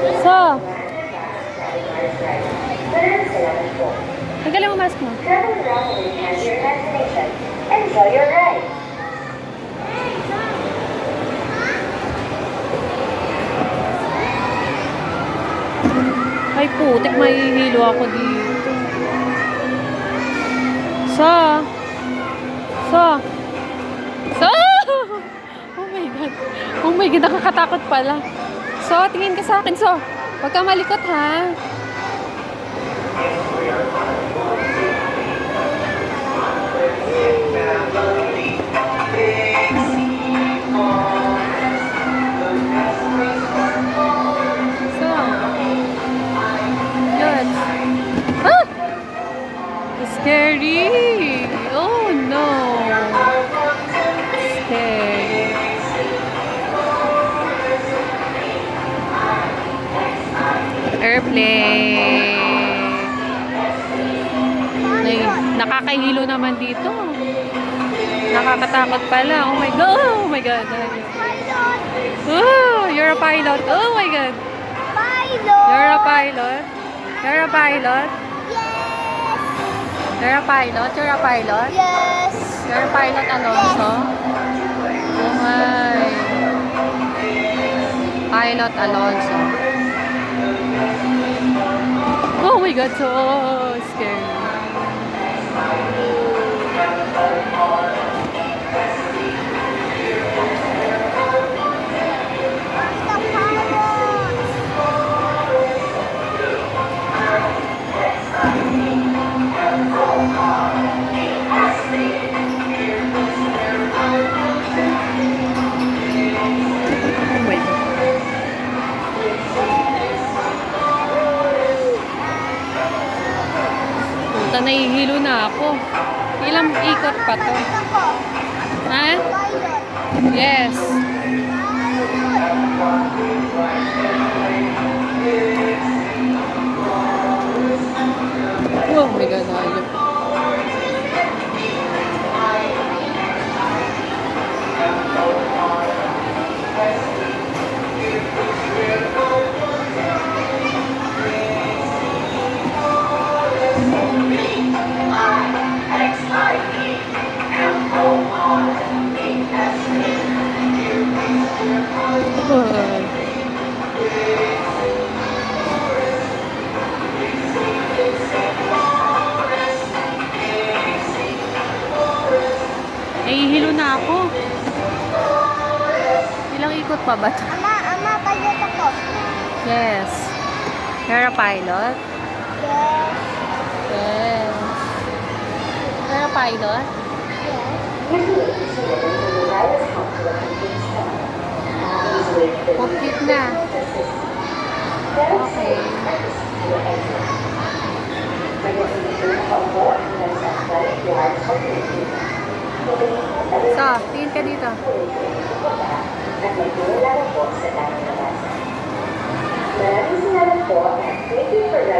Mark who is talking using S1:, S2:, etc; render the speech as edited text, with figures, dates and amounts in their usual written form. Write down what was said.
S1: So, tanggalin mo mask mo.
S2: Enjoy your ride.
S1: Ay putik, mahihilo ako dito. So, oh my God. Oh my God, nakakatakot pala. So, tingin ka sa akin, so. Huwag ka malikot, ha? So, yun. Ah! Scary! Oh no! Scary. Airplane! Ay, nakakahilo naman dito. Nakakatakot pala. Oh my God! Oh my God! Oh, you're a pilot. Oh my God!
S2: Pilot.
S1: You're a pilot? You're a pilot?
S2: Yes.
S1: You're a pilot? You're a pilot?
S2: Yes.
S1: You're a pilot, Alonso? Oh my. Pilot Alonso. Oh my God, so scary.
S2: The pilot.
S1: Oh my God. Puta, nahihilo na ako. Ilang ikot pa to?
S2: Ako.
S1: Ha?
S2: Pilot.
S1: Yes. Oh my God, hayop. Nahihilo na ako. Ilang ikot pa ba ito?
S2: Ama, pilot ako.
S1: Yes. You're a pilot?
S2: Yes.
S1: Yes. You're a pilot? Compute na. Okay. So, tingin ka dito.
S2: Maraming salamat po at thank you for